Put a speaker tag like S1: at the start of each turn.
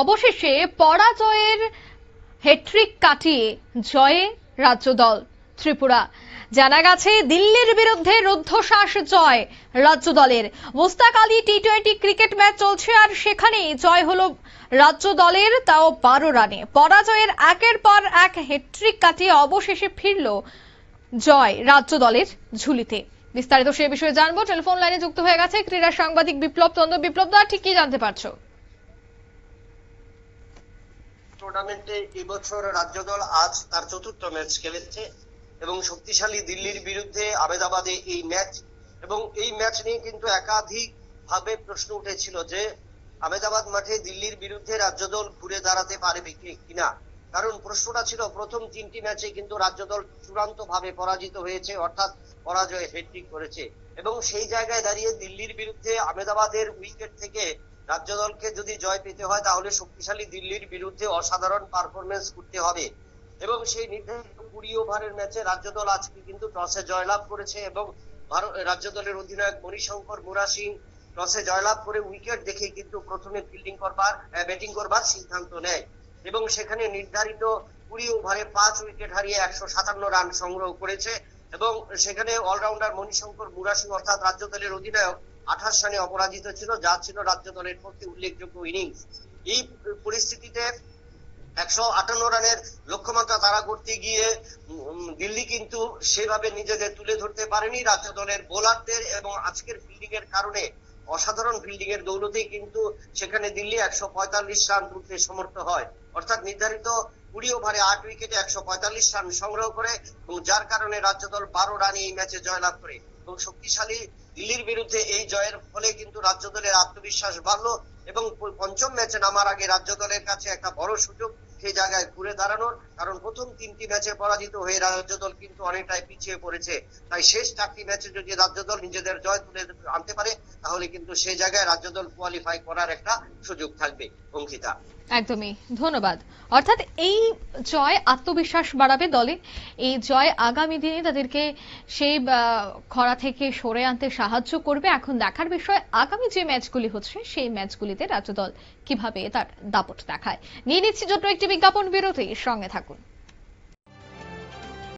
S1: অবশেষে পরাজয়ের হ্যাট্রিক কাটিয়ে জয়ে রাজ্য দল ত্রিপুরা। জানা গেছে দিল্লির বিরুদ্ধে রুদ্ধশ্বাস জয় রাজ্য দলের। মুস্তাক আলী টি-20 ক্রিকেট ম্যাচ চলছে আর সেখানেই জয় হলো রাজ্য দলের, তাও 12 রানে। পরাজয়ের একের পর এক হ্যাট্রিক কাটিয়ে অবশেষে ফিরল জয় রাজ্য দলের ঝুলিতে। বিস্তারিত সে বিষয়ে জানবো, টেলিফোন লাইনে যুক্ত হয়ে গেছে ক্রীড়া সাংবাদিক বিপ্লব চন্দ্র। বিপ্লব দা, ঠিক কি জানতে পারছো?
S2: টুর্নামেন্টে এবছর রাজ্য দল আজ তার চতুর্থ ম্যাচ খেলেছে এবং শক্তিশালী দিল্লির বিরুদ্ধে আহমেদাবাদে এই ম্যাচ, এবং এই ম্যাচ নিয়ে কিন্তু একাধিক ভাবে প্রশ্ন উঠেছিল যে আহমেদাবাদ মাঠে দিল্লির বিরুদ্ধে রাজ্য দল ঘুরে দাঁড়াতে পারবে কিনা। কারণ প্রশ্নটা ছিল প্রথম 3টি ম্যাচে কিন্তু রাজ্য দল চূড়ান্ত ভাবে পরাজিত হয়েছে, অর্থাৎ পরাজয়ে হ্যাট্রিক করেছে, এবং সেই জায়গায় দাঁড়িয়ে দিল্লির বিরুদ্ধে আহমেদাবাদের উইকেট থেকে রাজ্য দলকে যদি জয় পেতে হয় তাহলে শক্তিশালী দিল্লির বিরুদ্ধে অসাধারণ পারফরমেন্স করতে হবে। এবং সেই নির্ধারিত 20 ওভারের ম্যাচে রাজ্য দল আজকে কিন্তু টসে জয়লাভ করেছে এবং রাজ্য দলের অধিনায়ক মণিশঙ্কর মুরা সিং টসে জয়লাভ করে উইকেট দেখে কিন্তু প্রথমে ব্যাটিং করবার সিদ্ধান্ত নেয় এবং সেখানে নির্ধারিত 20 ওভারে 5 উইকেট হারিয়ে 157 রান সংগ্রহ করেছে। এবং সেখানে অলরাউন্ডার মণিশঙ্কর মুরা সিং অর্থাৎ রাজ্য দলের অধিনায়ক 28 রানে অপরাজিত ছিল, যা ছিল রাজ্য দলের পক্ষে উল্লেখযোগ্য ইনিংস। এই পরিস্থিতিতে 158 রানের লক্ষ্যমাত্রা তারা করতে গিয়ে দিল্লি কিন্তু সেভাবে নিজেদের তুলে ধরতে পারেনি। রাজ্য দলের বোলারদের এবং আজকের ফিল্ডিং এর কারণে, অসাধারণ ফিল্ডিং এর দৌলতেই কিন্তু সেখানে দিল্লি 145 রান তুলতে সমর্থ হয়, অর্থাৎ নির্ধারিত 20 ওভারে 8 উইকেটে 145 রান সংগ্রহ করে, এবং যার কারণে রাজ্য দল 12 রানে এই ম্যাচে জয়লাভ করে। এবং শক্তিশালী দিল্লির বিরুদ্ধে এই জয়ের ফলে কিন্তু রাজ্য দলের আত্মবিশ্বাস বাড়লো এবং পঞ্চম ম্যাচে নামার আগে রাজ্য দলের কাছে একটা বড় সুযোগ সেই জায়গায় ঘুরে দাঁড়ানোর, কারণ প্রথম 3টি ম্যাচে পরাজিত হয়ে রাজ্য দল কিন্তু অনেকটাই পিছিয়ে পড়েছে। তাই শেষ 4টি ম্যাচে যদি রাজ্য দল নিজেদের জয় তুলে আনতে পারে তাহলে কিন্তু সেই জায়গায় রাজ্য দল কোয়ালিফাই করার একটা সুযোগ থাকবে। অঙ্কিতা,
S1: একদমই ধন্যবাদ। অর্থাৎ এই জয় আত্মবিশ্বাস বাড়াবে দলে, এই জয় আগামী দিনে তাদেরকে সেই খরা থেকে সরে আনতে সাহায্য করবে। এখন দেখার বিষয় আগামী যে ম্যাচগুলি হচ্ছে সেই ম্যাচগুলিতে রাজ্য দল কিভাবে তার দাপট দেখায়। নিয়ে নিচ্ছি ছোট্ট একটি বিজ্ঞাপন বিরতি, সঙ্গে থাকুন।